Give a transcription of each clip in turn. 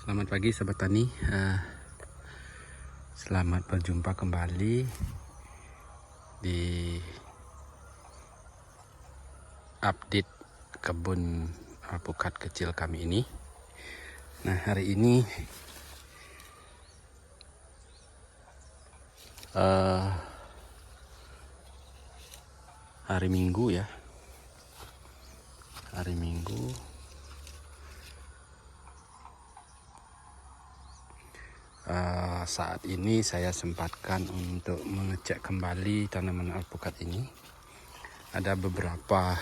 Selamat pagi Sobat Tani, selamat berjumpa kembali di update kebun alpukat kecil kami ini. Nah, hari ini hari Minggu ya, hari Minggu. Saat ini saya sempatkan untuk mengecek kembali tanaman alpukat ini. Ada beberapa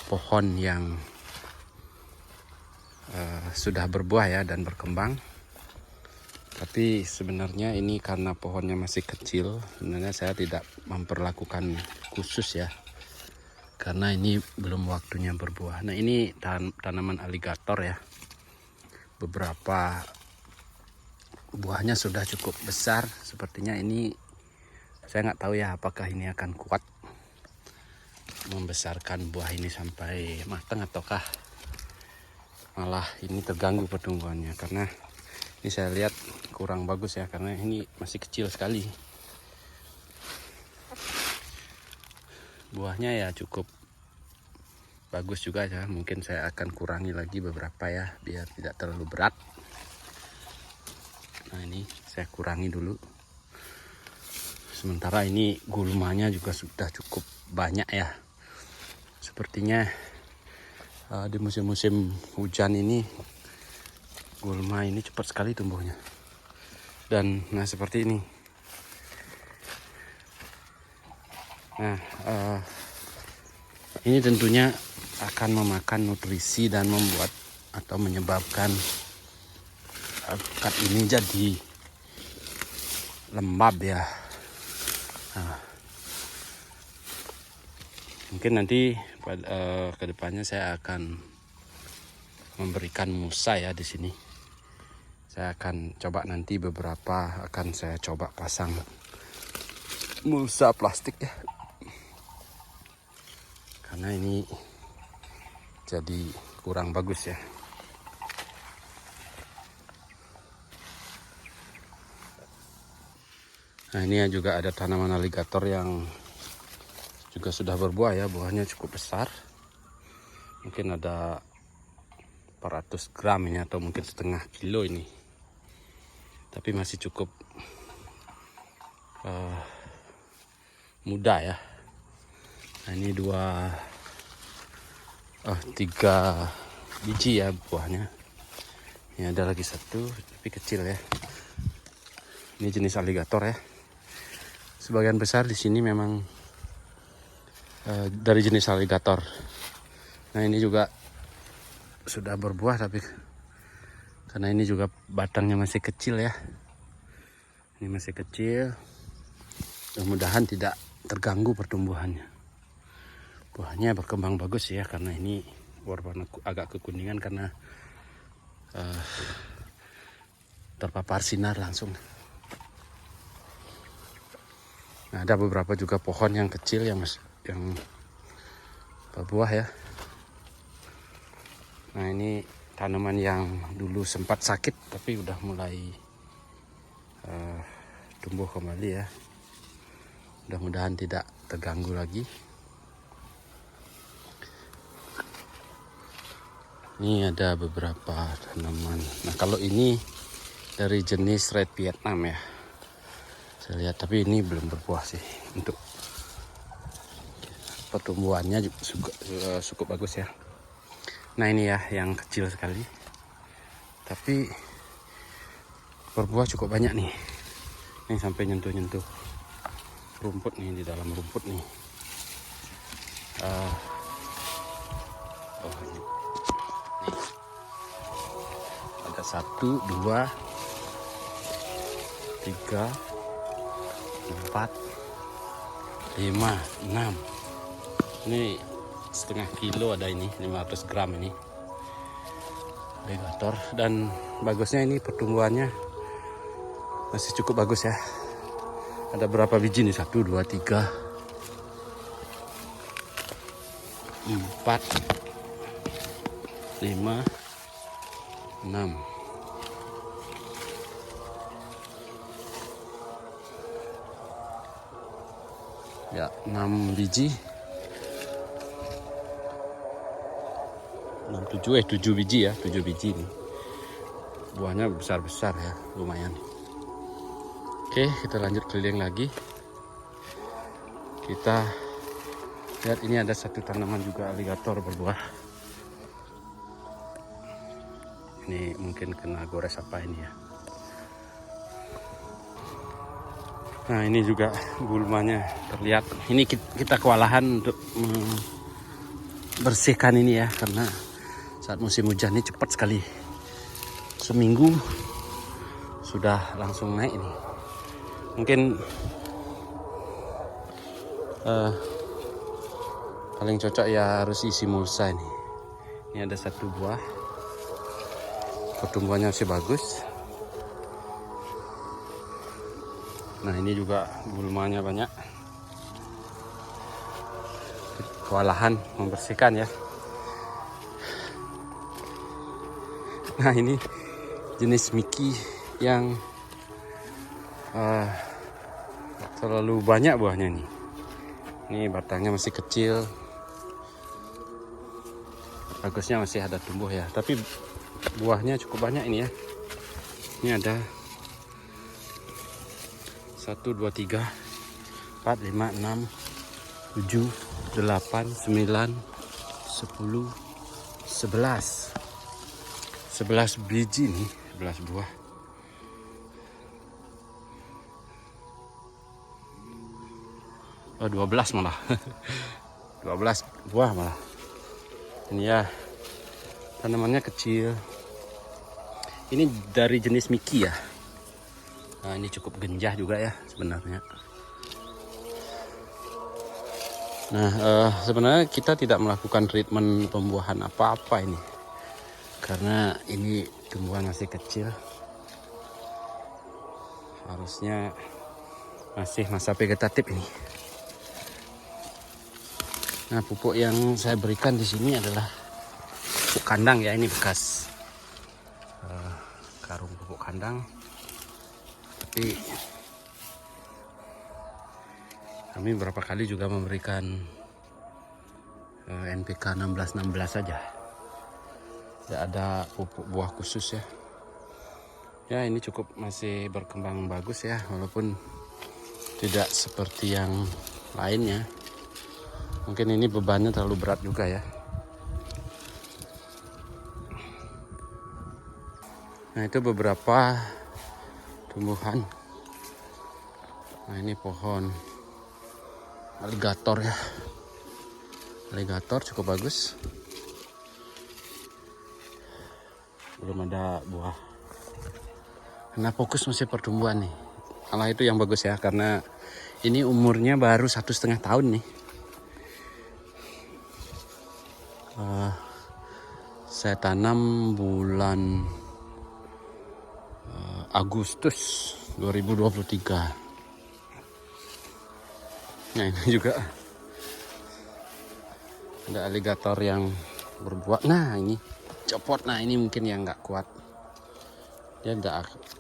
pohon yang sudah berbuah ya dan berkembang. Tapi sebenarnya ini karena pohonnya masih kecil, sebenarnya saya tidak memperlakukan khusus ya, karena ini belum waktunya berbuah. Nah, ini tanaman aligator ya. Beberapa buahnya sudah cukup besar. Sepertinya ini, saya nggak tahu ya apakah ini akan kuat membesarkan buah ini sampai matang ataukah malah ini terganggu pertumbuhannya, karena ini saya lihat kurang bagus ya, karena ini masih kecil sekali. Buahnya ya cukup bagus juga ya, mungkin saya akan kurangi lagi beberapa ya biar tidak terlalu berat. Nah, ini saya kurangi dulu. Sementara ini gulmanya juga sudah cukup banyak ya. Sepertinya di musim-musim hujan ini gulma ini cepat sekali tumbuhnya. Dan nah seperti ini. Nah, ini tentunya akan memakan nutrisi dan membuat atau menyebabkan alpukat ini jadi lembab ya. Nah, mungkin nanti pada kedepannya saya akan memberikan musa ya di sini. Saya akan coba nanti beberapa akan saya coba pasang musa plastik ya, karena ini jadi kurang bagus ya. Nah, ini juga ada tanaman aligator yang juga sudah berbuah ya, buahnya cukup besar. Mungkin ada 400 gram ini atau mungkin setengah kilo ini. Tapi masih cukup muda ya. Nah, ini 3 biji ya buahnya. Ini ada lagi satu tapi kecil ya. Ini jenis aligator ya. Sebagian besar di sini memang dari jenis aligator. Nah, ini juga sudah berbuah, tapi karena ini juga batangnya masih kecil ya. Ini masih kecil. Mudah-mudahan tidak terganggu pertumbuhannya. Buahnya berkembang bagus ya, karena ini warna agak kekuningan karena terpapar sinar langsung. Nah, ada beberapa juga pohon yang kecil yang berbuah ya. Nah, ini tanaman yang dulu sempat sakit tapi udah mulai tumbuh kembali ya. Mudah-mudahan tidak terganggu lagi. Ini ada beberapa tanaman. Nah, kalau ini dari jenis Red Vietnam ya. Saya lihat, tapi ini belum berbuah sih. Untuk pertumbuhannya juga cukup bagus ya. Nah, ini ya yang kecil sekali, tapi berbuah cukup banyak nih. Ini sampai nyentuh-nyentuh rumput nih, di dalam rumput nih. Ini. Ada 1, 2, 3, 4, 5, 6. Ini setengah kilo ada ini, 500 gram ini aligator. Dan bagusnya ini pertumbuhannya masih cukup bagus ya. Ada berapa biji nih? 1, 2, 3, 4, 5, 6. Ya, 6 biji. 7 biji ya, 7 biji nih. Buahnya besar-besar ya, lumayan. Oke, kita lanjut keliling lagi. Kita lihat ini ada satu tanaman juga aligator berbuah. Ini mungkin kena gores apa ini ya. Nah, ini juga gulmanya terlihat. Ini kita kewalahan untuk membersihkan ini ya, karena saat musim hujan ini cepat sekali. Seminggu sudah langsung naik ini. Mungkin paling cocok ya harus isi mulsa ini. Ini ada satu buah, pertumbuhannya masih bagus. Nah, ini juga gulmanya banyak. Kewalahan membersihkan ya. Nah, ini jenis Miki yang terlalu banyak buahnya nih. Ini batangnya masih kecil. Bagusnya masih ada tumbuh ya. Tapi buahnya cukup banyak ini ya. Ini ada 1, 2, 3, 4, 5, 6, 7, 8, 9, 10, 11. 11 biji nih, 11 buah. Oh, 12 malah. 12 buah malah. Ini ya, tanamannya kecil. Ini dari jenis Miki ya. Nah, ini cukup genjah juga ya sebenarnya. Nah, sebenarnya kita tidak melakukan treatment pembuahan apa-apa ini. Karena ini tumbuhan masih kecil. Harusnya masih masa vegetatif ini. Nah, pupuk yang saya berikan di sini adalah pupuk kandang ya. Ini bekas karung pupuk kandang. Tapi kami beberapa kali juga memberikan NPK 16-16 saja. Tidak ada pupuk buah khusus ya. Ya, ini cukup masih berkembang bagus ya, walaupun tidak seperti yang lainnya. Mungkin ini bebannya terlalu berat juga ya. Nah, itu beberapa tumbuhan. Nah, ini pohon aligator ya. Aligator cukup bagus. Belum ada buah. Karena fokus masih pertumbuhan nih. Malah itu yang bagus ya, karena ini umurnya baru 1,5 tahun nih. Saya tanam bulan Agustus 2023. Nah, ini juga ada aligator yang berbuah. Nah, ini copot. Nah, ini mungkin yang nggak kuat. Dia nggak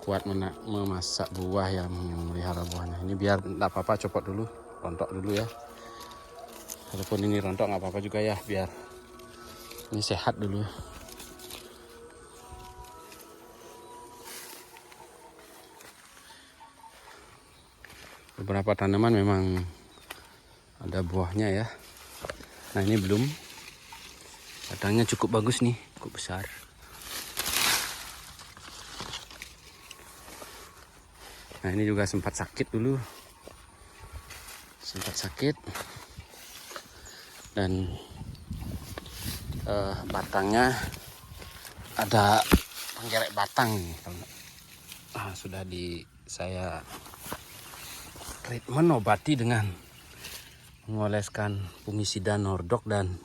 kuat memasak buah yang memelihara buahnya. Ini biar nggak apa-apa, copot dulu, rontok dulu ya. Walaupun ini rontok nggak apa-apa juga ya, biar ini sehat dulu. Beberapa tanaman memang ada buahnya ya. Nah, ini belum. Batangnya cukup bagus nih, cukup besar. Nah, ini juga sempat sakit dulu. Sempat sakit. Dan batangnya ada penggerek batang nih. Sudah saya treatment, obati dengan mengoleskan fungisida Nordok dan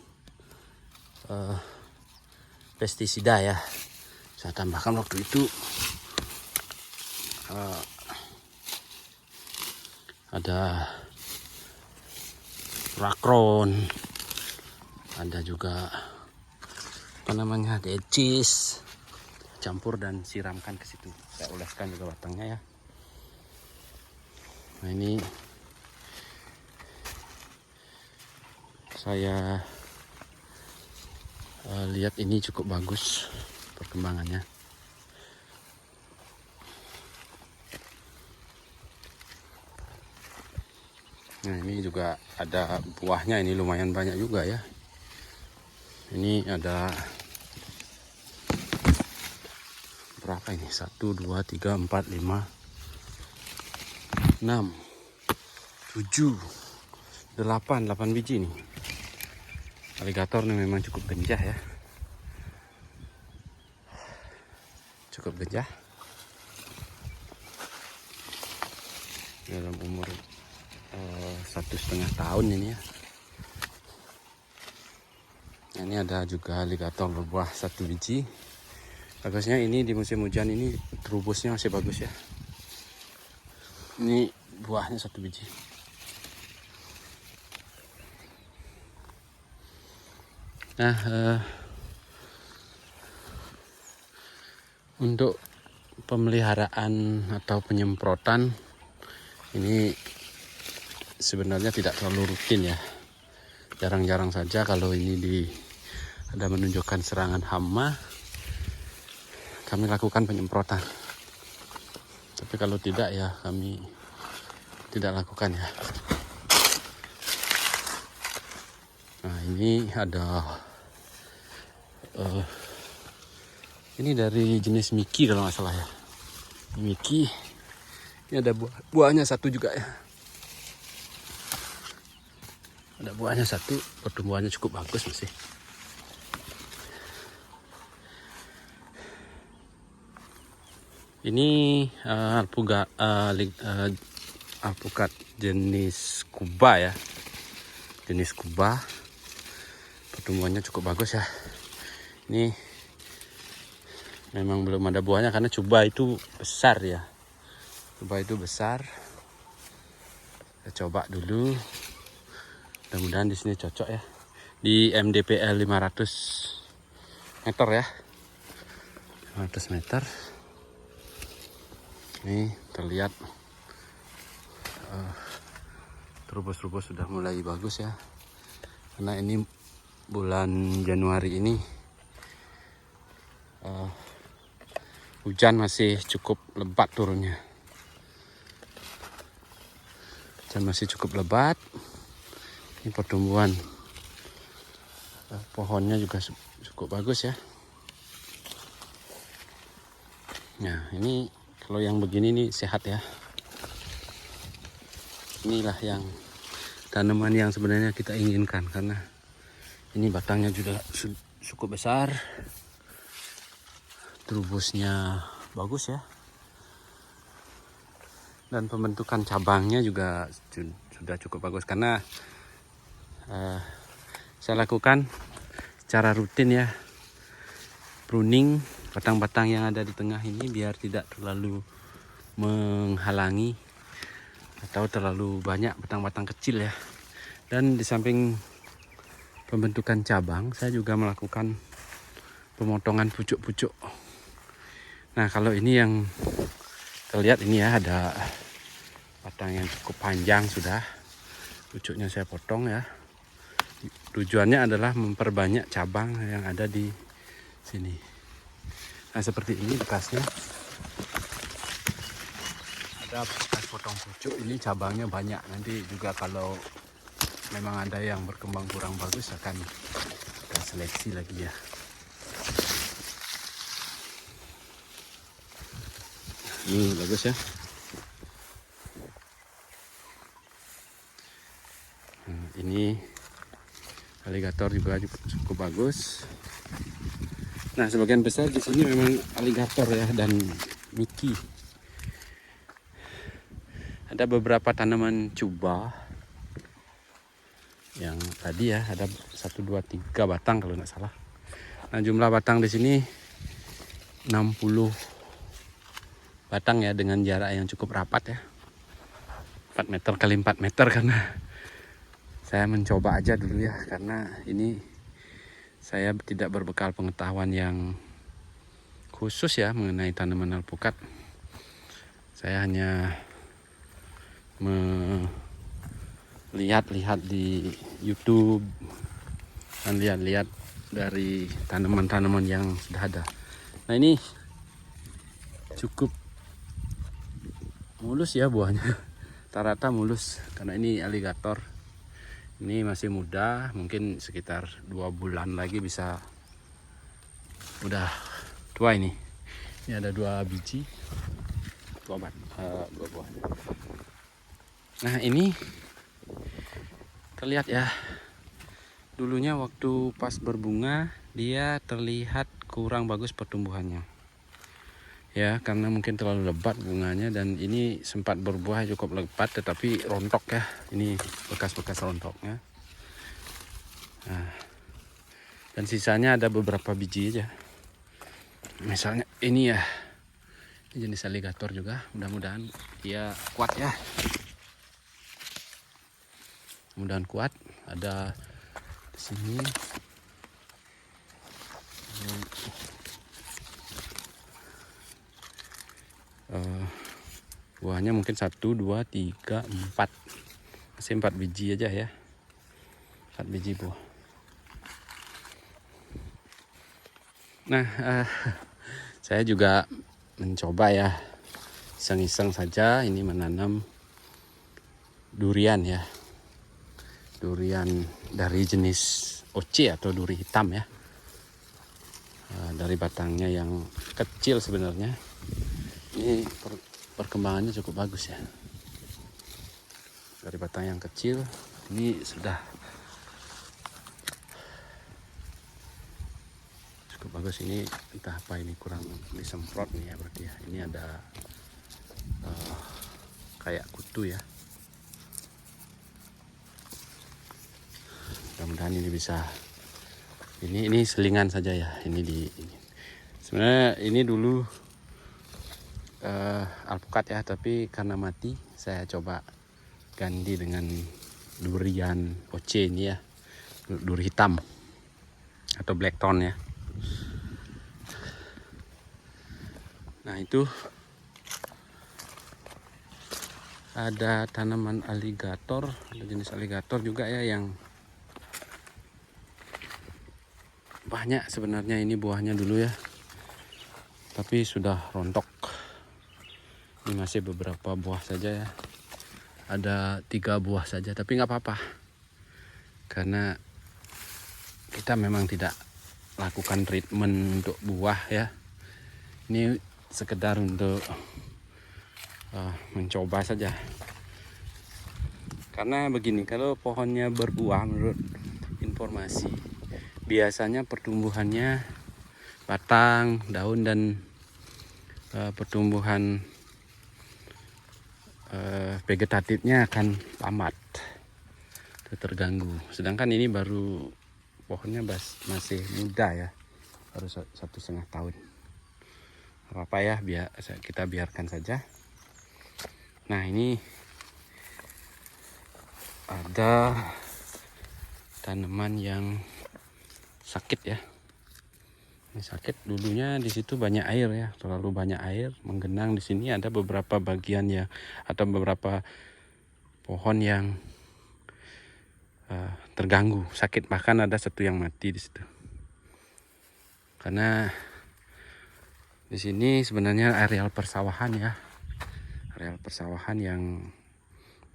pestisida ya. Saya tambahkan waktu itu ada Rakron, ada juga apa namanya, decis, campur dan siramkan ke situ. Saya oleskan juga batangnya ya. Nah, ini saya lihat ini cukup bagus perkembangannya. Nah, ini juga ada buahnya, ini lumayan banyak juga ya. Ini ada berapa ini? 1, 2, 3, 4, 5, 6, 7, 8 biji nih. Aligator nih memang cukup genjah ya. Cukup genjah. Dalam umur 1,5 tahun ini ya. Ini ada juga aligator berbuah 1 biji. Bagusnya ini di musim hujan ini terubusnya masih bagus ya. Ini buahnya 1 biji. Nah, untuk pemeliharaan atau penyemprotan ini sebenarnya tidak terlalu rutin ya. Jarang-jarang saja kalau ini ada menunjukkan serangan hama, kami lakukan penyemprotan. Tapi kalau tidak ya kami tidak lakukan ya. Nah, ini ada ini dari jenis Miki kalau nggak salah ya. Miki. Ini ada buahnya 1 juga ya. Ada buahnya 1, pertumbuhannya cukup bagus masih. Ini alpukat jenis Kuba ya. Jenis Kuba. Pertumbuhannya cukup bagus ya. Ini memang belum ada buahnya karena Kuba itu besar ya. Kuba itu besar. Kita coba dulu. Mudah-mudahan di sini cocok ya. Di MDPL 500 meter ya. 500 meter. Ini terlihat terubus-rubus sudah mulai bagus ya. Karena ini bulan Januari ini hujan masih cukup lebat turunnya. Hujan masih cukup lebat. Ini pertumbuhan pohonnya juga cukup bagus ya. Nah, ini kalau yang begini nih sehat ya. Inilah yang tanaman yang sebenarnya kita inginkan karena ini batangnya juga cukup besar. Terubusnya bagus ya. Dan pembentukan cabangnya juga sudah cukup bagus karena saya lakukan secara rutin ya, pruning batang-batang yang ada di tengah ini biar tidak terlalu menghalangi atau terlalu banyak batang-batang kecil ya. Dan di samping pembentukan cabang, saya juga melakukan pemotongan pucuk-pucuk. Nah, kalau ini yang terlihat ini ya, ada batang yang cukup panjang sudah, pucuknya saya potong ya. Tujuannya adalah memperbanyak cabang yang ada di sini. Nah, seperti ini bekasnya. Ada bekas potong pucuk, ini cabangnya banyak. Nanti juga kalau memang ada yang berkembang kurang bagus akan kita seleksi lagi ya. Ini bagus ya. Nah, ini aligator juga cukup bagus. Nah, sebagian besar di sini memang aligator ya dan Miki. Ada beberapa tanaman Kuba yang tadi ya, ada 1, 2, 3 batang kalau nggak salah. Nah, jumlah batang di sini 60 batang ya, dengan jarak yang cukup rapat ya. 4 meter kali 4 meter karena saya mencoba aja dulu ya, karena ini saya tidak berbekal pengetahuan yang khusus ya mengenai tanaman alpukat. Saya hanya lihat-lihat di YouTube dan lihat-lihat dari tanaman-tanaman yang sudah ada. Nah ini cukup mulus ya buahnya, rata-rata mulus karena ini aligator. Ini masih muda, mungkin sekitar 2 bulan lagi bisa udah tua ini. Ini ada 2 biji, 2 buah. Nah ini terlihat ya, dulunya waktu pas berbunga dia terlihat kurang bagus pertumbuhannya. Ya karena mungkin terlalu lebat bunganya, dan ini sempat berbuah cukup lebat tetapi rontok ya, ini bekas-bekas rontoknya. Nah, dan sisanya ada beberapa biji aja. Misalnya ini ya, ini jenis aligator juga, mudah-mudahan dia kuat ya, mudah-mudahan kuat. Ada di sini. Buahnya mungkin 1, 2, 3, 4, masih 4 biji aja ya, 4 biji buah. Nah saya juga mencoba ya, iseng-iseng saja ini menanam durian ya, durian dari jenis oce atau duri hitam ya. Dari batangnya yang kecil sebenarnya ini perkembangannya cukup bagus ya. Dari batang yang kecil ini sudah cukup bagus. Ini entah apa ini, kurang disemprot nih ya berarti ya. Ini ada kayak kutu ya. Mudah-mudahan ini bisa, ini selingan saja ya. Ini sebenarnya ini dulu alpukat ya, tapi karena mati saya coba ganti dengan durian oce ini ya, duri hitam atau blackthorn ya. Nah itu ada tanaman aligator, ada jenis aligator juga ya yang banyak sebenarnya ini buahnya dulu ya, tapi sudah rontok. Ini masih beberapa buah saja ya, ada 3 buah saja, tapi nggak apa-apa karena kita memang tidak lakukan treatment untuk buah ya. Ini sekedar untuk mencoba saja. Karena begini, kalau pohonnya berbuah menurut informasi biasanya pertumbuhannya batang, daun, dan pertumbuhan vegetatifnya akan lambat, terganggu. Sedangkan ini baru pohonnya masih muda ya, baru 1,5 tahun. Apa ya, kita biarkan saja. Nah ini ada tanaman yang sakit ya. Ini sakit, dulunya di situ banyak air ya, terlalu banyak air menggenang di sini. Ada beberapa bagian ya, atau beberapa pohon yang terganggu, sakit, bahkan ada 1 yang mati di situ. Karena di sini sebenarnya areal persawahan ya, areal persawahan yang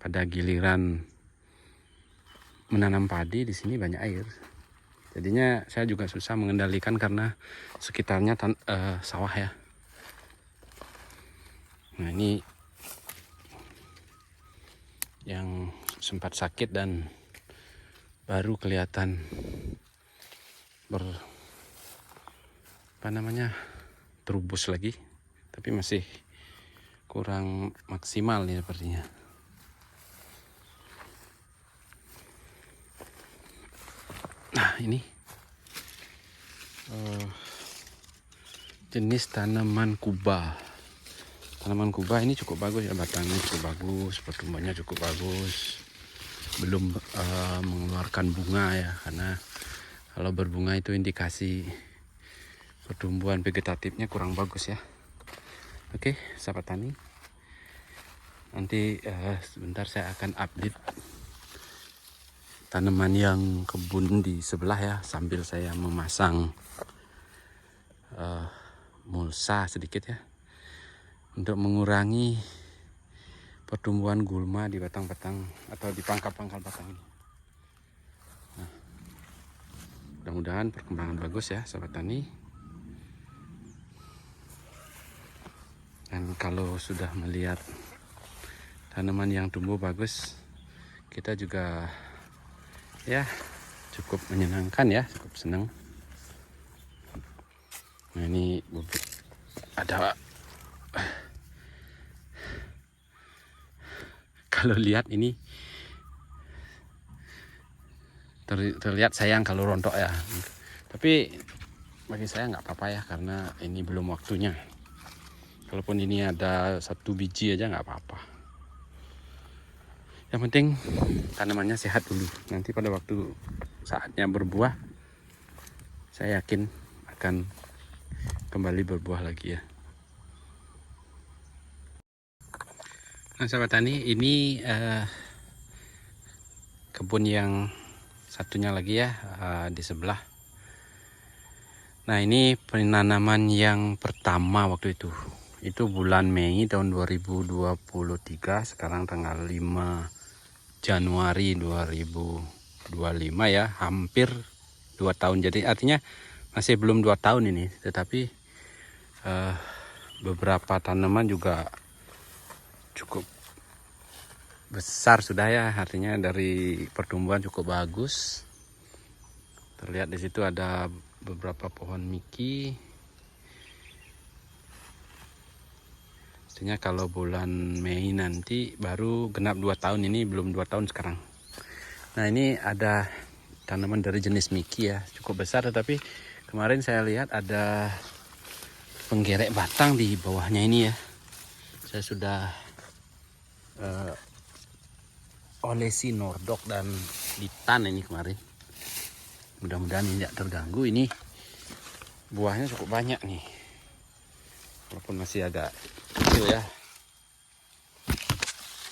pada giliran menanam padi di sini banyak air. Jadinya saya juga susah mengendalikan karena sekitarnya sawah ya. Nah ini yang sempat sakit dan baru kelihatan terubus lagi, tapi masih kurang maksimal nih sepertinya. Nah ini jenis tanaman kuba. Tanaman kuba ini cukup bagus ya, batangnya cukup bagus, pertumbuhannya cukup bagus. Belum mengeluarkan bunga ya, karena kalau berbunga itu indikasi pertumbuhan vegetatifnya kurang bagus ya. Oke sahabat tani, nanti sebentar saya akan update tanaman yang kebun di sebelah ya, sambil saya memasang mulsa sedikit ya, untuk mengurangi pertumbuhan gulma di batang-batang atau di pangkal-pangkal batang ini. Nah, mudah-mudahan perkembangan bagus ya sahabat tani. Dan kalau sudah melihat tanaman yang tumbuh bagus, kita juga ya cukup menyenangkan ya, cukup senang. Nah ini ada, kalau lihat ini terlihat sayang kalau rontok ya, tapi bagi saya nggak apa-apa ya, karena ini belum waktunya. Kalaupun ini ada 1 biji aja nggak apa-apa. Yang penting tanamannya sehat dulu. Nanti pada waktu saatnya berbuah, saya yakin akan kembali berbuah lagi ya. Nah sahabat tani, ini kebun yang satunya lagi ya, di sebelah. Nah ini penanaman yang pertama waktu itu bulan Mei tahun 2023, sekarang tanggal 5 Januari 2025 ya, hampir 2 tahun. Jadi artinya masih belum 2 tahun ini, tetapi beberapa tanaman juga cukup besar sudah ya, artinya dari pertumbuhan cukup bagus. Terlihat di situ ada beberapa pohon miki. Artinya kalau bulan Mei nanti baru genap 2 tahun, ini belum 2 tahun sekarang. Nah ini ada tanaman dari jenis miki ya, cukup besar, tetapi kemarin saya lihat ada penggerek batang di bawahnya ini ya. Saya sudah olesi nordok dan litan ini kemarin. Mudah-mudahan ini tidak terganggu. Ini buahnya cukup banyak nih, walaupun masih agak kecil ya,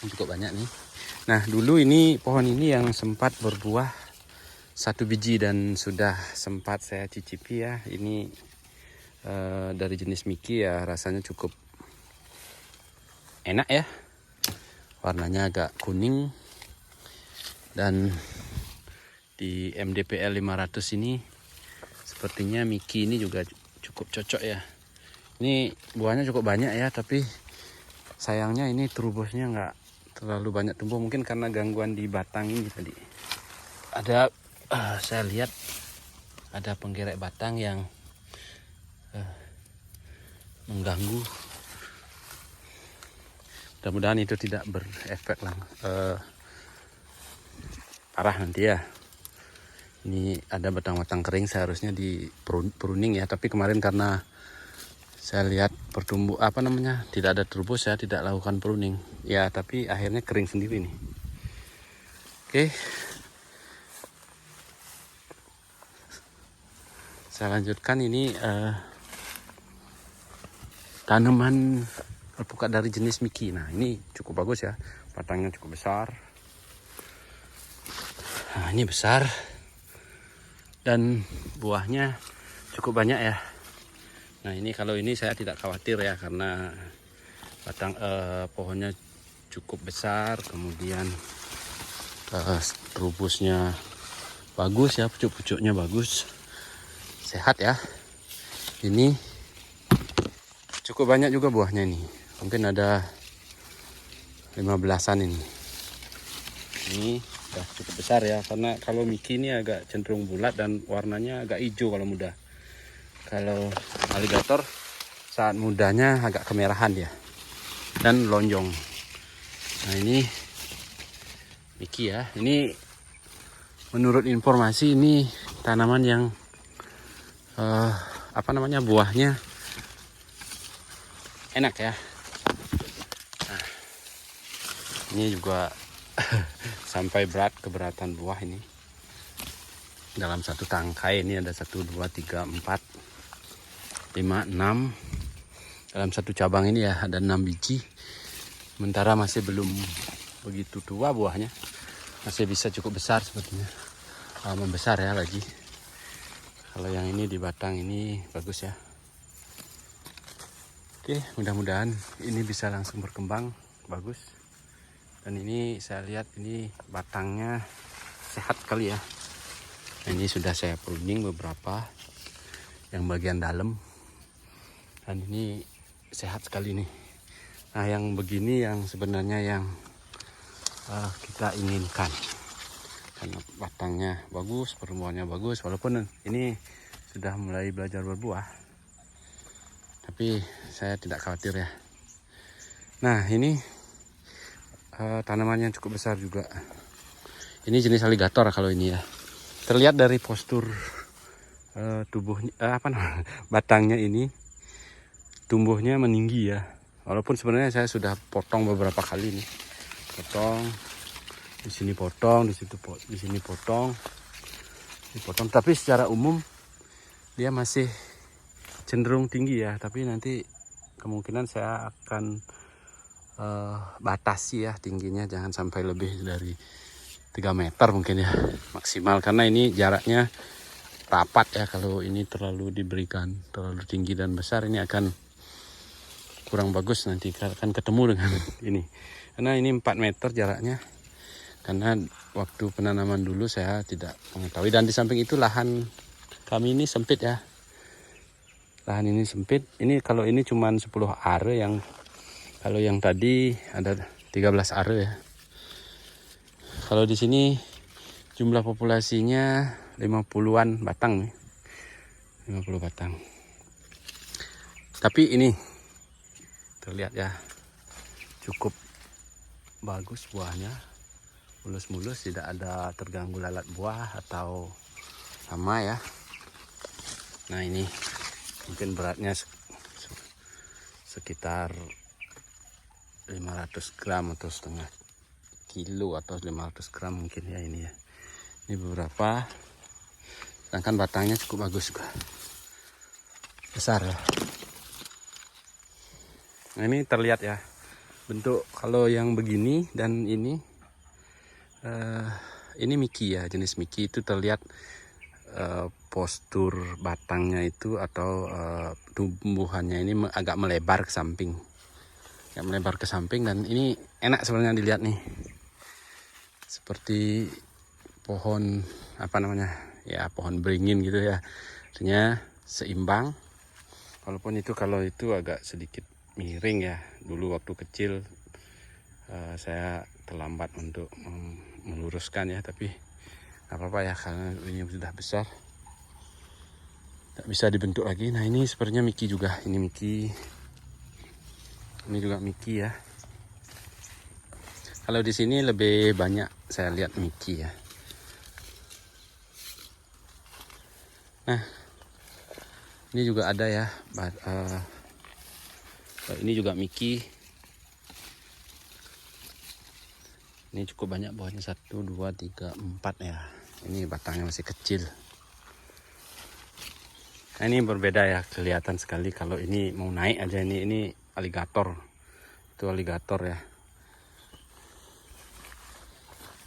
cukup banyak nih. Nah dulu ini pohon ini yang sempat berbuah 1 biji dan sudah sempat saya cicipi ya. Ini dari jenis miki ya, rasanya cukup enak ya, warnanya agak kuning. Dan di MDPL 500 ini sepertinya miki ini juga cukup cocok ya. Ini buahnya cukup banyak ya, tapi sayangnya ini trubosnya nggak terlalu banyak tumbuh, mungkin karena gangguan di batang ini tadi. Ada saya lihat ada penggerek batang yang mengganggu. Mudah-mudahan itu tidak berefek parah nanti ya. Ini ada batang-batang kering, seharusnya di pruning ya, tapi kemarin karena saya lihat tidak ada trubus, saya tidak lakukan pruning ya, tapi akhirnya kering sendiri nih. Oke, saya lanjutkan. Ini tanaman alpukat dari jenis miki. Nah ini cukup bagus ya, batangnya cukup besar. Nah ini besar dan buahnya cukup banyak ya. Nah ini kalau ini saya tidak khawatir ya, karena batang pohonnya cukup besar, kemudian trubusnya bagus ya, pucuk-pucuknya bagus, sehat ya. Ini cukup banyak juga buahnya ini, mungkin ada 15-an ini. Ini udah cukup besar ya, karena kalau miki ini agak cenderung bulat dan warnanya agak hijau kalau muda. Kalau aligator saat mudanya agak kemerahan ya, dan lonjong. Nah ini miki ya. Ini menurut informasi ini tanaman yang buahnya enak ya. Nah, ini juga sampai keberatan buah ini. Dalam satu tangkai ini ada 1, 2, 3, 4, 5, 6. Dalam satu cabang ini ya ada 6 biji. Sementara masih belum begitu tua buahnya. masih bisa cukup besar sepertinya, membesar ya lagi. Kalau yang ini di batang ini bagus ya. Oke, mudah-mudahan ini bisa langsung berkembang bagus. Dan ini saya lihat ini batangnya sehat kali ya. Ini sudah saya pruning beberapa yang bagian dalam, dan ini sehat sekali nih. Nah, yang begini yang sebenarnya yang kita inginkan, karena batangnya bagus, pertumbuhannya bagus, walaupun ini sudah mulai belajar berbuah, tapi saya tidak khawatir ya. Nah, ini tanamannya cukup besar juga. Ini jenis aligator kalau ini ya. Terlihat dari postur tubuhnya, batangnya ini tumbuhnya meninggi ya. Walaupun sebenarnya saya sudah potong beberapa kali nih. Potong di sini, potong di situ, di sini potong, dipotong. Tapi secara umum dia masih cenderung tinggi ya. Tapi nanti kemungkinan saya akan batasi ya tingginya, jangan sampai lebih dari 3 meter mungkin ya maksimal, karena ini jaraknya rapat ya. Kalau ini terlalu diberikan terlalu tinggi dan besar, ini akan kurang bagus, nanti akan ketemu dengan ini. Karena ini 4 meter jaraknya, karena waktu penanaman dulu saya tidak mengetahui. Dan di samping itu lahan kami ini sempit ya. Lahan ini sempit. Ini kalau ini cuma 10 are, yang kalau yang tadi ada 13 are ya. Kalau di sini jumlah populasinya 50-an batang nih. 50 batang. Tapi ini terlihat ya cukup bagus buahnya, mulus-mulus, tidak ada terganggu lalat buah atau hama ya. Nah, ini mungkin beratnya sekitar 500 gram atau setengah kilo atau 500 gram mungkin ya ini ya. Ini beberapa, sedangkan batangnya cukup bagus juga, besar ya. Nah, ini terlihat ya bentuk kalau yang begini dan ini Miki ya, jenis Miki itu terlihat postur batangnya itu atau tumbuhannya ini agak melebar ke samping, dan ini enak sebenarnya dilihat nih, seperti pohon pohon beringin gitu ya. Artinya seimbang, walaupun itu kalau itu agak sedikit miring ya. Dulu waktu kecil saya terlambat untuk meluruskan ya, tapi nggak apa-apa ya, karena ini sudah besar, tak bisa dibentuk lagi. Nah, ini sepertinya Miki juga, ini Miki, ini juga Miki ya. Kalau di sini lebih banyak saya lihat Miki ya. Nah, ini juga ada ya, ini juga Miki. Ini cukup banyak buahnya, 1, 2, 3, 4 ya. Ini batangnya masih kecil. Nah, ini berbeda ya, kelihatan sekali kalau ini mau naik aja. Ini aligator, itu aligator ya.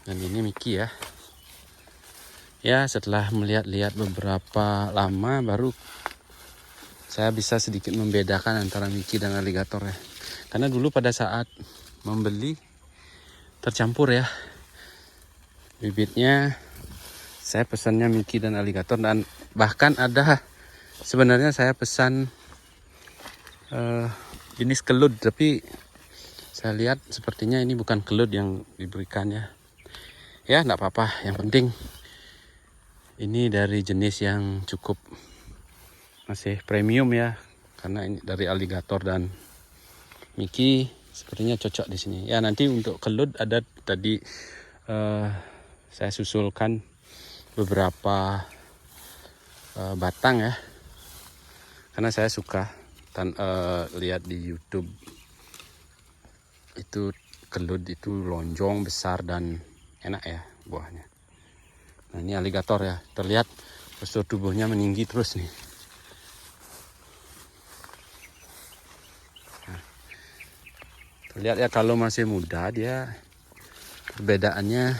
Dan ini Miki ya. Ya, setelah melihat-lihat beberapa lama baru saya bisa sedikit membedakan antara Miki dan aligator ya. Karena dulu pada saat membeli tercampur ya bibitnya, saya pesannya Miki dan aligator, dan bahkan ada sebenarnya saya pesan jenis kelut, tapi saya lihat sepertinya ini bukan kelut yang diberikan ya. Ya, enggak apa-apa, yang penting ini dari jenis yang cukup masih premium ya, karena ini dari aligator dan Miki sepertinya cocok di sini. Ya, nanti untuk kelut ada tadi saya susulkan beberapa batang ya, karena saya suka lihat di YouTube itu kelut itu lonjong besar dan enak ya buahnya. Nah, ini aligator ya, terlihat postur tubuhnya meninggi terus nih. Nah, terlihat ya kalau masih muda dia perbedaannya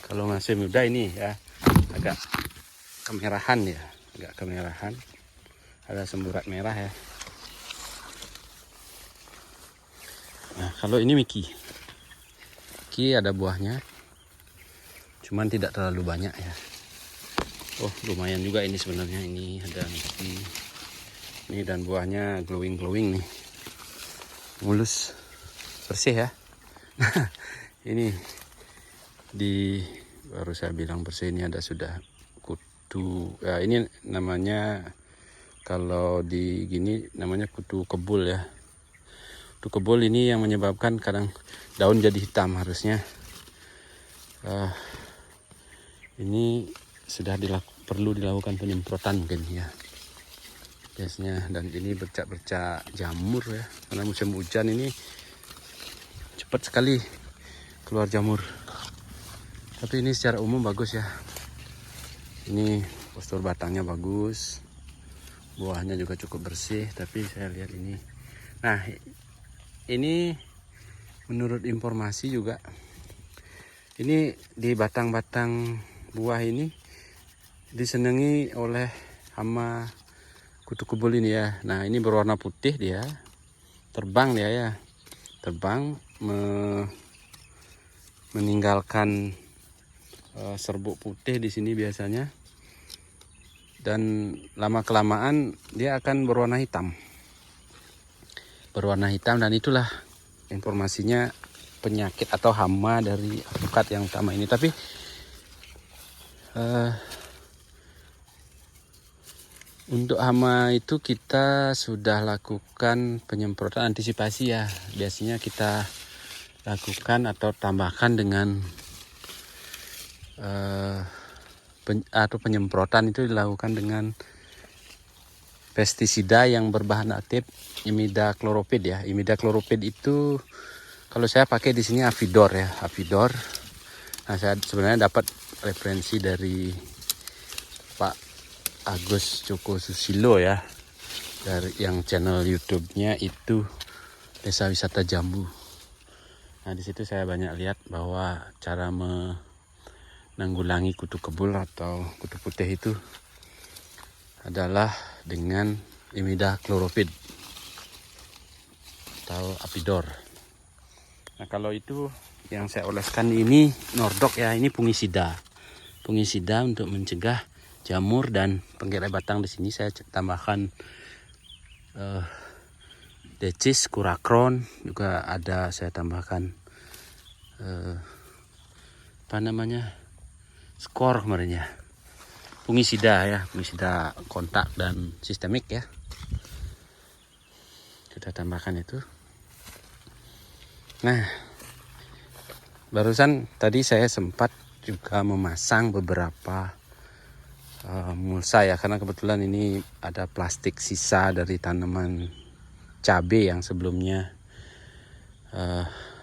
Kalau masih muda ini ya agak kemerahan ya, agak kemerahan. Ada semburat merah ya. Nah, kalau ini Miki. Miki ada buahnya. Cuman tidak terlalu banyak ya. Oh, lumayan juga ini sebenarnya. Ini ada Miki. Ini dan buahnya glowing-glowing nih. Mulus. Bersih ya. Ini baru saya bilang bersih, ini ada sudah kutu. Ya, ini namanya kalau di gini namanya kutu kebul ya. Kutu kebul ini yang menyebabkan kadang daun jadi hitam harusnya. Ini sudah perlu dilakukan penyemprotan mungkin ya. Biasanya, dan ini bercak-bercak jamur ya. Karena musim hujan ini cepat sekali keluar jamur. Tapi ini secara umum bagus ya. Ini postur batangnya bagus. Buahnya juga cukup bersih, tapi saya lihat ini. Nah, ini menurut informasi juga, ini di batang-batang buah ini disenangi oleh hama kutu kebul ini ya. Nah, ini berwarna putih dia, terbang dia ya, terbang meninggalkan serbuk putih di sini biasanya, dan lama kelamaan dia akan berwarna hitam. Dan itulah informasinya penyakit atau hama dari alpukat yang utama ini. Tapi untuk hama itu kita sudah lakukan penyemprotan antisipasi ya. Biasanya kita lakukan atau tambahkan dengan atau penyemprotan itu dilakukan dengan pestisida yang berbahan aktif imidacloropid ya. Imidacloropid itu kalau saya pakai di sini Avidor ya, Avidor. Nah, saya sebenarnya dapat referensi dari Pak Agus Joko Susilo ya, dari yang channel YouTube-nya itu Desa Wisata Jambu. Nah, di situ saya banyak lihat bahwa cara menanggulangi kutu kebul atau kutu putih itu adalah dengan imidacloropid atau Avidor. Nah, kalau itu yang saya oleskan ini Nordok ya, ini fungisida untuk mencegah jamur dan penggerak batang. Di sini saya tambahkan decis, kurakron, juga ada saya tambahkan skor kemarin ya. Fungisida ya, fungisida kontak dan sistemik ya. Kita tambahkan itu. Nah, barusan tadi saya sempat juga memasang beberapa mulsa ya, karena kebetulan ini ada plastik sisa dari tanaman cabai yang sebelumnya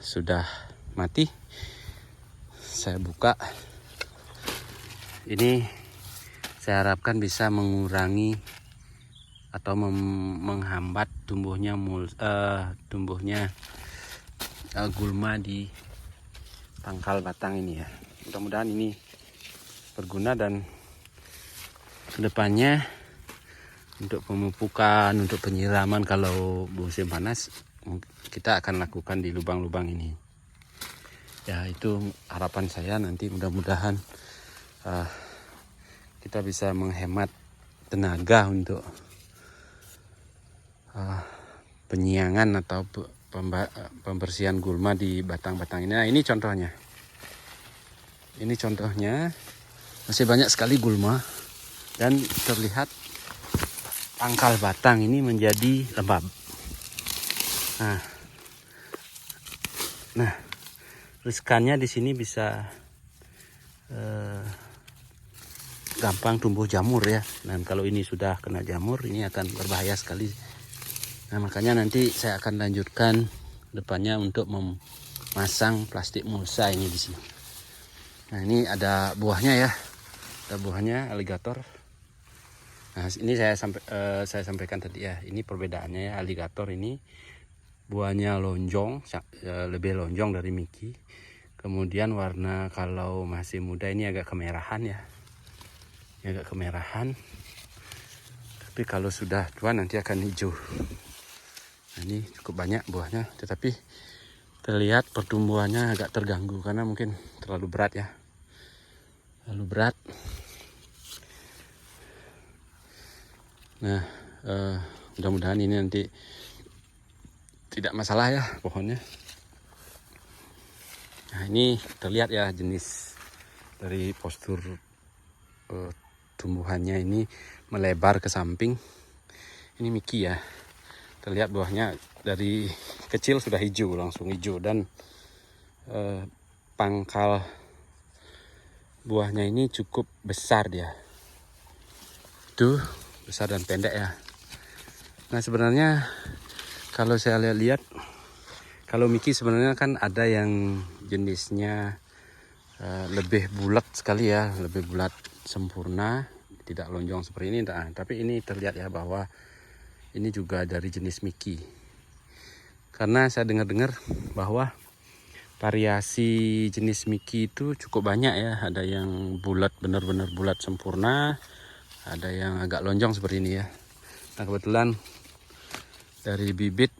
sudah mati. Saya buka. Ini saya harapkan bisa mengurangi atau menghambat tumbuhnya gulma di pangkal batang ini ya. Mudah-mudahan ini berguna, dan kedepannya untuk pemupukan, untuk penyiraman kalau musim panas kita akan lakukan di lubang-lubang ini. Ya, itu harapan saya nanti, mudah-mudahan kita bisa menghemat tenaga untuk penyiangan atau pembersihan gulma di batang-batang ini. Nah, ini contohnya. Ini contohnya masih banyak sekali gulma dan terlihat pangkal batang ini menjadi lembab. Nah, riskannya di sini bisa gampang tumbuh jamur ya. Dan kalau ini sudah kena jamur, ini akan berbahaya sekali. Nah, makanya nanti saya akan lanjutkan depannya untuk memasang plastik mulsa ini di sini. Nah, ini ada buahnya ya. Ada buahnya aligator. Nah, ini saya sampaikan tadi ya. Ini perbedaannya ya, aligator ini buahnya lonjong, lebih lonjong dari Miki. Kemudian warna kalau masih muda ini agak kemerahan ya. Ini agak kemerahan. Tapi kalau sudah tua nanti akan hijau. Nah, ini cukup banyak buahnya, tetapi terlihat pertumbuhannya agak terganggu karena mungkin terlalu berat ya. Terlalu berat. Nah, mudah-mudahan ini nanti tidak masalah ya pohonnya. Nah, ini terlihat ya jenis dari postur tumbuhannya ini melebar ke samping. Ini Miki ya. Terlihat buahnya dari kecil sudah hijau, langsung hijau, dan pangkal buahnya ini cukup besar dia. Itu besar dan pendek ya. Nah, sebenarnya kalau saya lihat, kalau Miki sebenarnya kan ada yang jenisnya lebih bulat sekali ya, lebih bulat sempurna, tidak lonjong seperti ini. Nah, tapi ini terlihat ya bahwa ini juga dari jenis Miki. Karena saya dengar-dengar bahwa variasi jenis Miki itu cukup banyak ya. Ada yang bulat, benar-benar bulat sempurna, ada yang agak lonjong seperti ini ya. Nah, kebetulan dari bibit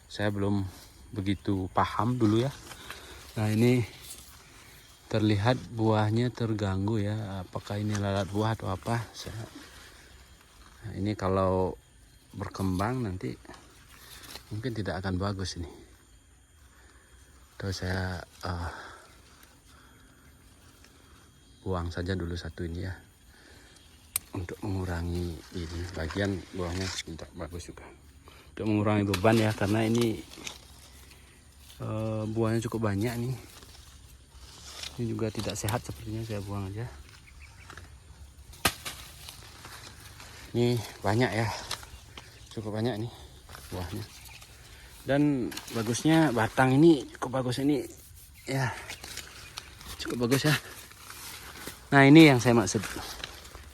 saya belum begitu paham dulu ya. Nah, ini terlihat buahnya terganggu ya. Apakah ini lalat buah atau apa? Nah, ini kalau berkembang nanti mungkin tidak akan bagus ini. Terus saya buang saja dulu satu ini ya, untuk mengurangi ini bagian buahnya tidak bagus juga, untuk mengurangi beban ya, karena ini buahnya cukup banyak nih. Ini juga tidak sehat sepertinya, saya buang aja. Ini banyak ya, cukup banyak nih buahnya. Dan bagusnya batang ini cukup bagus ini ya, cukup bagus ya. Nah, ini yang saya maksud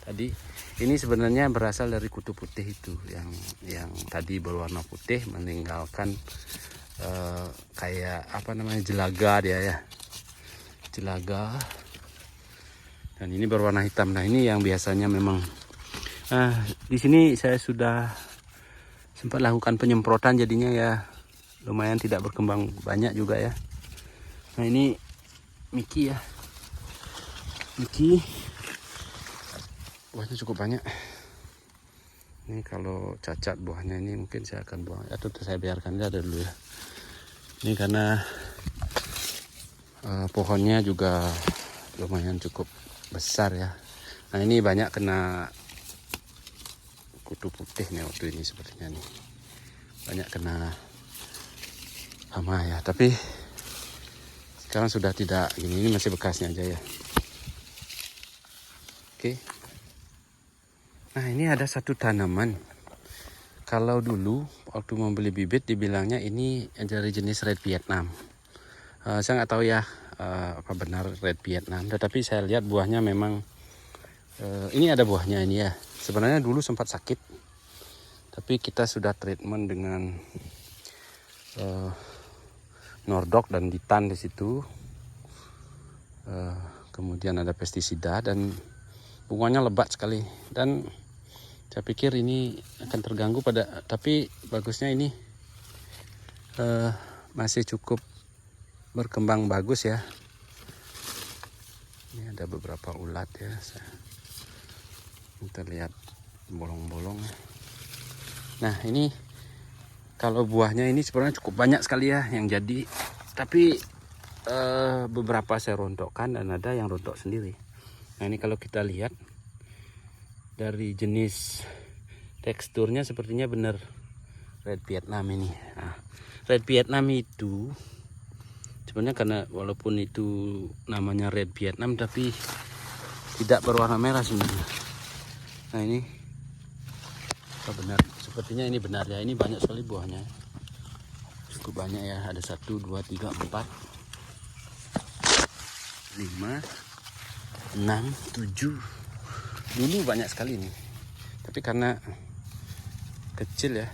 tadi. Ini sebenarnya berasal dari kutu putih itu, yang tadi berwarna putih meninggalkan kayak apa namanya, jelaga dia ya, jelaga. Dan ini berwarna hitam. Nah, ini yang biasanya memang di sini saya sudah sempat lakukan penyemprotan, jadinya ya lumayan tidak berkembang banyak juga ya. Nah, ini Miki ya, Miki buahnya cukup banyak. Ini kalau cacat buahnya ini mungkin saya akan buang atau saya biarkan dia ada dulu ya. Ini karena pohonnya juga lumayan cukup besar ya. Nah, ini banyak kena kutu putih nih waktu ini sepertinya nih. Banyak kena hama ya, tapi sekarang sudah tidak gini, ini masih bekasnya aja ya. Oke. Nah, ini ada satu tanaman. Kalau dulu waktu membeli bibit dibilangnya ini dari jenis Red Vietnam. Saya nggak tahu ya apa benar Red Vietnam, tetapi saya lihat buahnya memang ini ada buahnya ini ya. Sebenarnya dulu sempat sakit, tapi kita sudah treatment dengan Nordok dan Ditan di situ. Kemudian ada pestisida dan bunganya lebat sekali, dan saya pikir ini akan terganggu tapi bagusnya ini masih cukup berkembang bagus ya. Ini ada beberapa ulat ya, kita lihat bolong-bolong. Nah, ini kalau buahnya ini sebenarnya cukup banyak sekali ya yang jadi, tapi beberapa saya rontokkan dan ada yang rontok sendiri. Nah, ini kalau kita lihat dari jenis teksturnya sepertinya benar Red Vietnam ini. Nah, Red Vietnam itu sebenarnya karena walaupun itu namanya Red Vietnam tapi tidak berwarna merah sebenarnya. Nah, ini benar, sepertinya ini benar ya. Ini banyak sekali buahnya, cukup banyak ya. Ada 1, 2, 3, 4, 5, 6, 7. Dulu banyak sekali nih, tapi karena kecil ya,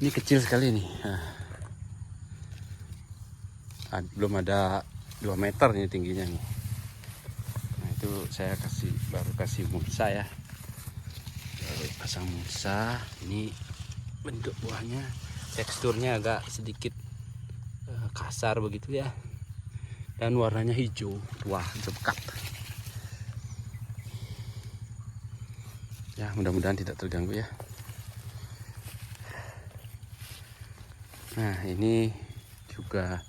ini kecil sekali nih. belum ada 2 meter ini tingginya nih. Nah itu saya baru kasih mulsa ya, baru pasang mulsa. Ini bentuk buahnya, teksturnya agak sedikit kasar begitu ya, dan warnanya hijau tua pekat ya. Mudah-mudahan tidak terganggu ya. Nah ini juga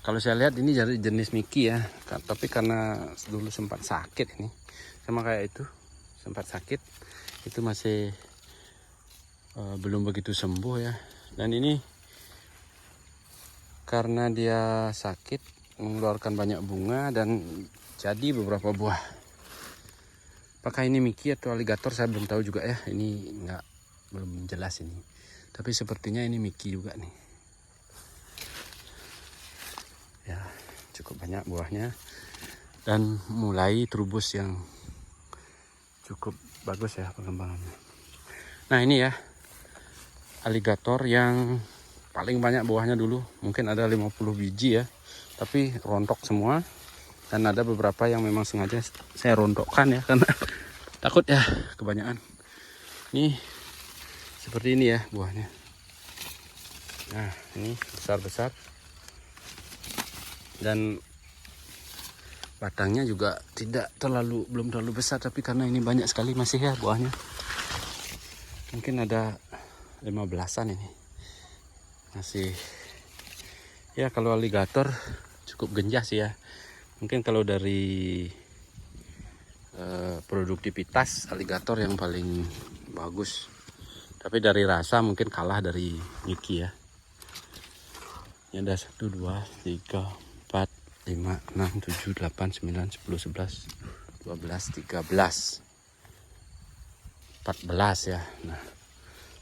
kalau saya lihat ini dari jenis Miki ya, tapi karena dulu sempat sakit ini, sama kayak itu sempat sakit, itu masih belum begitu sembuh ya. Dan ini karena dia sakit mengeluarkan banyak bunga dan jadi beberapa buah. Apakah ini Miki atau aligator saya belum tahu juga ya, ini belum jelas ini, tapi sepertinya ini Miki juga nih ya. Cukup banyak buahnya dan mulai terubus yang cukup bagus ya pengembangannya. Nah ini ya aligator yang paling banyak buahnya dulu, mungkin ada 50 biji ya, tapi rontok semua. Dan ada beberapa yang memang sengaja saya rontokkan ya, karena takut ya kebanyakan. Ini seperti ini ya buahnya. Nah ini besar-besar dan batangnya juga belum terlalu besar, tapi karena ini banyak sekali masih ya buahnya, mungkin ada 15-an ini masih ya. Kalau aligator cukup genjas ya, mungkin kalau dari produktivitas aligator yang paling bagus, tapi dari rasa mungkin kalah dari Miki ya. Ini ada 1 2 3 4 5 6 7 8 9 10 11 12 13 14 ya. Nah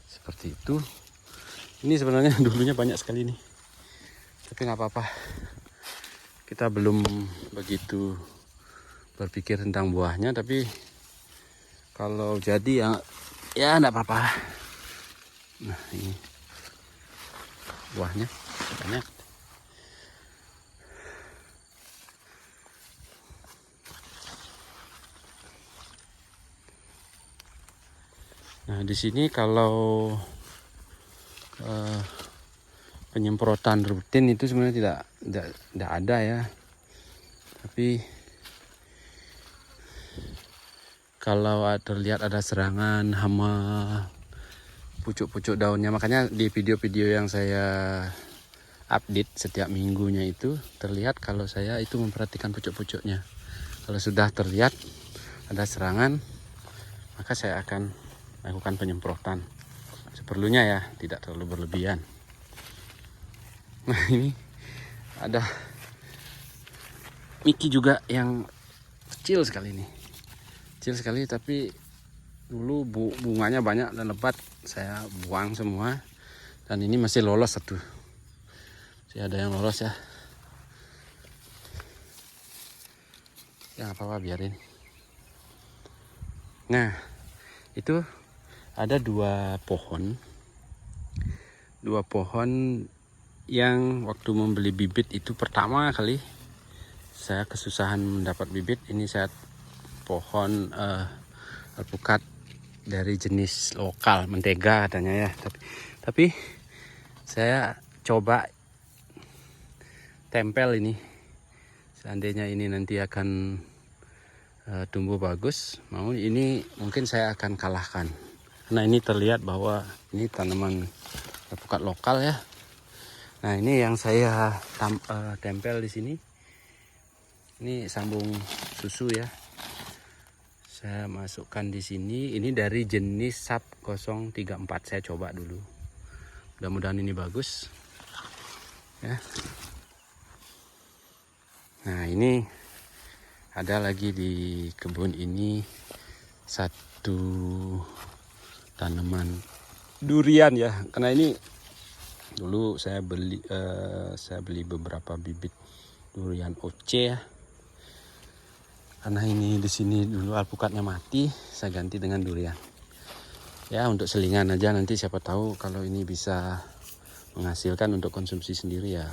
seperti itu. Ini sebenarnya dulunya banyak sekali nih, tapi nggak apa-apa, kita belum begitu berpikir tentang buahnya. Tapi kalau jadi ya enggak apa-apa. Nah ini buahnya banyak. Nah di sini kalau penyemprotan rutin itu sebenarnya tidak ada ya, tapi kalau terlihat ada serangan hama pucuk-pucuk daunnya, makanya di video-video yang saya update setiap minggunya itu terlihat kalau saya itu memperhatikan pucuk-pucuknya. Kalau sudah terlihat ada serangan, maka saya akan lakukan penyemprotan seperlunya ya, tidak terlalu berlebihan. Nah ini ada Miki juga yang kecil sekali nih, kecil sekali, tapi dulu bunganya banyak dan lebat, saya buang semua. Dan ini masih lolos satu, masih ada yang lolos ya. Ya apa-apa, biarin. Nah itu ada dua pohon yang waktu membeli bibit itu pertama kali saya kesusahan mendapat bibit. Ini saya pohon alpukat dari jenis lokal, mentega katanya ya, tapi saya coba tempel ini, seandainya ini nanti akan tumbuh bagus, ini mungkin saya akan kalahkan. Nah ini terlihat bahwa ini tanaman alpukat lokal ya. Nah ini yang saya tempel di sini, ini sambung susu ya, saya masukkan di sini. Ini dari jenis SAP 034, saya coba dulu, mudah-mudahan ini bagus ya. Nah ini ada lagi di kebun ini satu tanaman durian ya, karena ini dulu saya beli beberapa bibit durian OC ya, karena ini di sini dulu alpukatnya mati, saya ganti dengan durian ya, untuk selingan aja. Nanti siapa tahu kalau ini bisa menghasilkan untuk konsumsi sendiri ya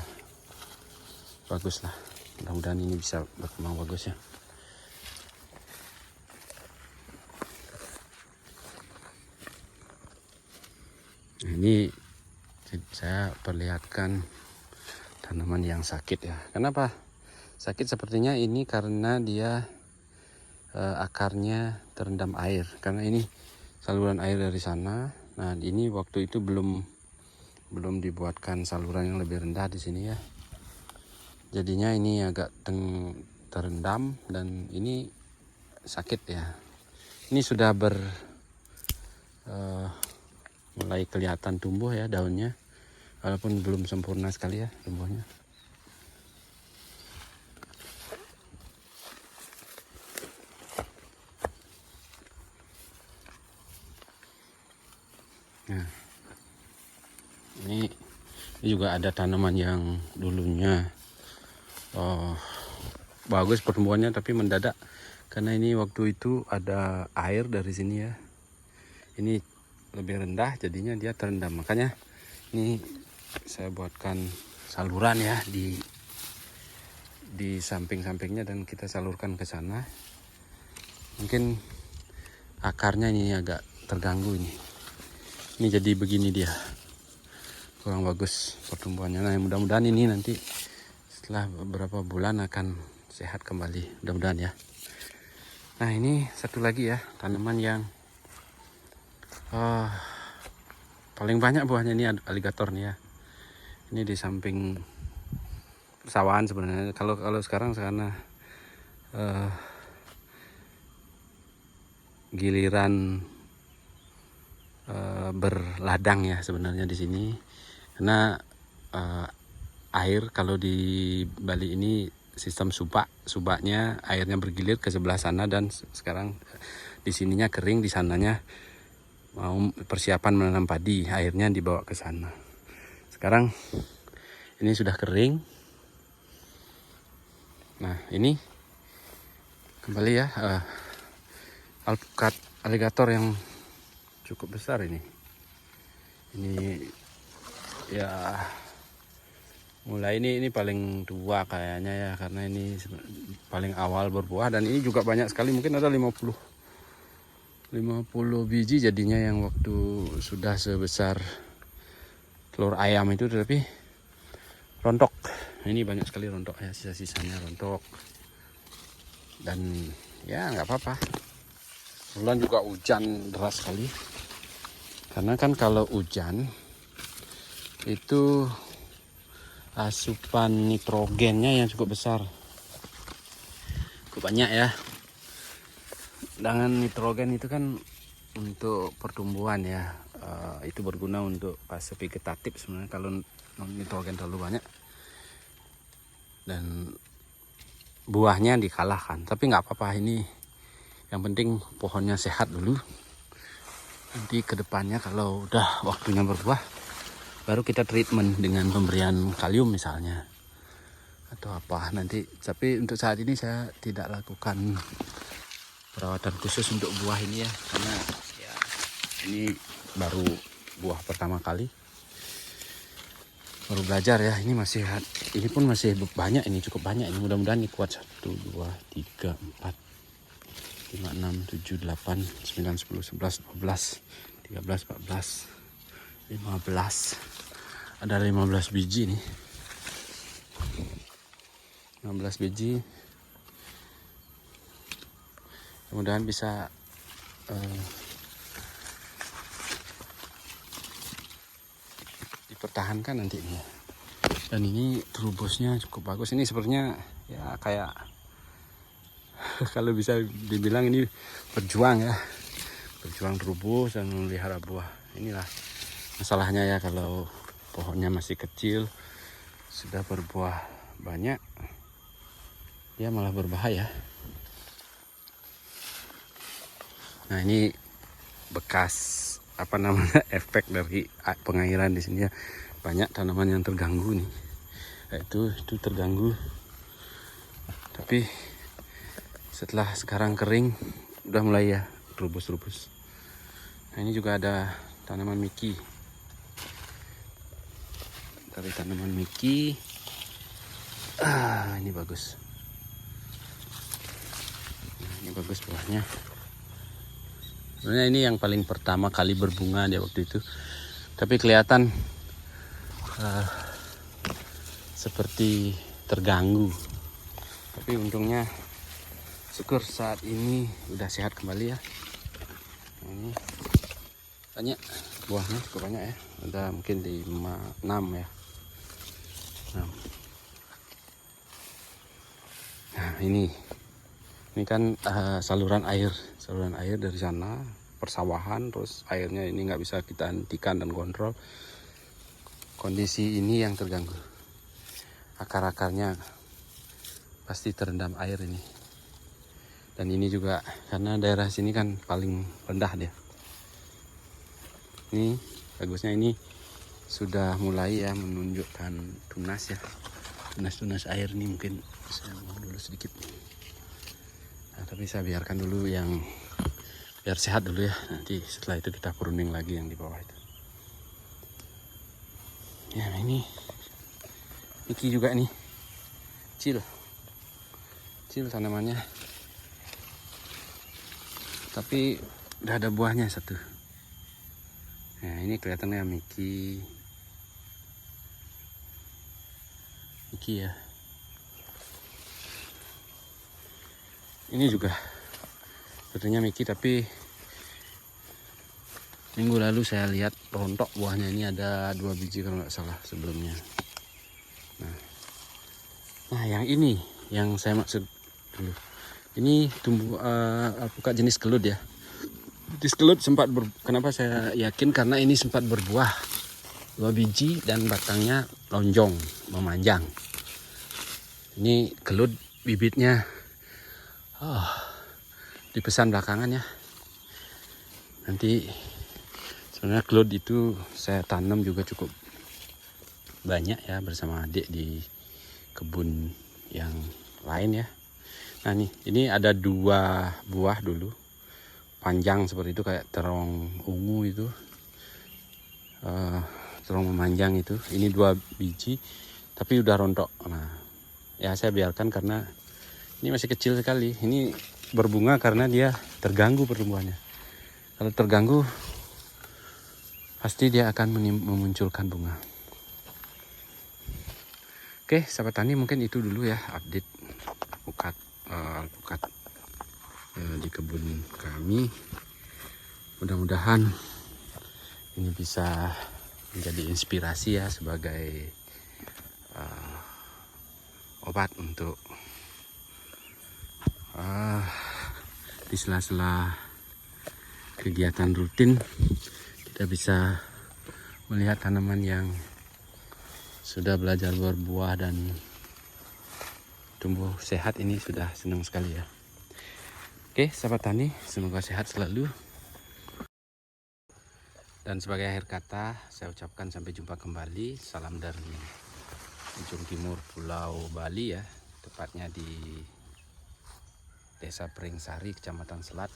bagus lah. Mudah-mudahan ini bisa berkembang bagus ya. Nah, ini saya perlihatkan tanaman yang sakit ya. Kenapa sakit? Sepertinya ini karena dia akarnya terendam air, karena ini saluran air dari sana. Nah, ini waktu itu belum dibuatkan saluran yang lebih rendah di sini ya. Jadinya ini agak terendam dan ini sakit ya. Ini sudah mulai kelihatan tumbuh ya daunnya, walaupun belum sempurna sekali ya tumbuhnya. Nah, ini juga ada tanaman yang dulunya bagus pertumbuhannya, tapi mendadak karena ini waktu itu ada air dari sini ya. Ini lebih rendah, jadinya dia terendam. Makanya ini saya buatkan saluran ya di samping-sampingnya dan kita salurkan ke sana. Mungkin akarnya ini agak terganggu ini. Ini jadi begini dia, kurang bagus pertumbuhannya. Nah, mudah-mudahan ini nanti setelah beberapa bulan akan sehat kembali, mudah-mudahan ya. Nah, ini satu lagi ya tanaman yang paling banyak buahnya ini aligator nih ya. Ini di samping persawahan sebenarnya. Kalau sekarang karena giliran berladang ya sebenarnya di sini, karena air kalau di Bali ini sistem subaknya airnya bergilir ke sebelah sana, dan sekarang di sininya kering, di sananya mau persiapan menanam padi, airnya dibawa ke sana. Sekarang ini sudah kering. Nah, ini kembali ya alpukat aligator yang cukup besar ini ya, mulai ini paling tua kayaknya ya, karena ini paling awal berbuah, dan ini juga banyak sekali, mungkin ada 50 biji jadinya, yang waktu sudah sebesar telur ayam itu, tapi rontok. Ini banyak sekali rontok ya, sisa-sisanya rontok. Dan ya nggak apa-apa. Kebetulan juga hujan deras sekali. Karena kan kalau hujan itu asupan nitrogennya yang cukup besar, cukup banyak ya. Dengan nitrogen itu kan untuk pertumbuhan ya, itu berguna untuk fase vegetatif sebenarnya. Kalau nitrogen terlalu banyak dan buahnya dikalahkan, tapi nggak apa-apa. Ini yang penting pohonnya sehat dulu. Nanti kedepannya kalau udah waktunya berbuah, baru kita treatment dengan pemberian kalium misalnya atau apa nanti. Tapi untuk saat ini saya tidak lakukan perawatan khusus untuk buah ini ya, karena ya ini baru buah pertama kali, baru belajar ya. Ini pun masih banyak, ini cukup banyak ini. Mudah-mudahan ini kuat. 1, 2, 3, 4, 5, 6, 7, 8, 9, 10, 11, 12, 13, 14, 15. Ada 15 biji nih, 15 biji. Mudah-mudahan bisa dipertahankan nantinya. Dan ini terubusnya cukup bagus. Ini sepertinya ya kayak kalau bisa dibilang ini berjuang ya, berjuang terubus dan memelihara buah. Inilah masalahnya ya, kalau pohonnya masih kecil sudah berbuah banyak, dia malah berbahaya. Nah, ini bekas efek dari pengairan di sini ya. Banyak tanaman yang terganggu nih. Itu terganggu. Tapi setelah sekarang kering, udah mulai ya terubus-terubus. Nah, ini juga ada tanaman miki. dari tanaman Miki. Ini bagus. Ini bagus buahnya. Sebenarnya ini yang paling pertama kali berbunga dia waktu itu. Tapi kelihatan seperti terganggu. Tapi untungnya syukur saat ini udah sehat kembali ya. Ini banyak buahnya, cukup banyak ya. Ada mungkin 5, 6 ya. 6. Nah ini kan saluran air dari sana, persawahan, terus airnya ini nggak bisa kita hentikan dan kontrol. Kondisi ini yang terganggu. Akar-akarnya pasti terendam air ini. Dan ini juga karena daerah sini kan paling rendah dia. Ini bagusnya ini sudah mulai ya menunjukkan tunas ya. Tunas-tunas air ini mungkin saya mau dulu sedikit. Nah, tapi saya biarkan dulu yang biar sehat dulu ya. Nanti setelah itu kita pruning lagi yang di bawah itu. Ya ini Miki juga nih. Kecil tanamannya. Tapi udah ada buahnya satu. Nah ini kelihatannya Miki ya. Ini juga sebetulnya Miki, tapi minggu lalu saya lihat rontok buahnya. Ini ada 2 biji kalau nggak salah sebelumnya. Nah yang ini yang saya maksud dulu. Ini tumbuh bukan jenis kelut ya. Jenis kelut sempat kenapa saya yakin karena ini sempat berbuah 2 biji dan batangnya lonjong memanjang. Ini kelut bibitnya dipesan belakangan ya. Nanti sebenarnya kelut itu saya tanam juga cukup banyak ya bersama adik di kebun yang lain ya. Nah nih, ini ada 2 buah dulu, panjang seperti itu kayak terong ungu itu, terong memanjang itu. Ini 2 biji, tapi udah rontok. Nah, ya saya biarkan karena ini masih kecil sekali. Ini berbunga karena dia terganggu pertumbuhannya. Kalau terganggu, pasti dia akan memunculkan bunga. Oke, sahabat tani mungkin itu dulu ya update alpukat di kebun kami. Mudah-mudahan ini bisa menjadi inspirasi ya sebagai obat untuk di sela-sela kegiatan rutin kita bisa melihat tanaman yang sudah belajar berbuah dan tumbuh sehat. Ini sudah senang sekali ya. Oke sahabat tani, semoga sehat selalu. Dan sebagai akhir kata saya ucapkan sampai jumpa kembali. Salam dari ujung timur Pulau Bali ya, tepatnya di Desa Pringsari, Kecamatan Selat,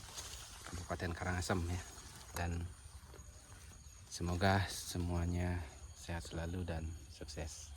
Kabupaten Karangasem ya. Dan semoga semuanya sehat selalu dan sukses.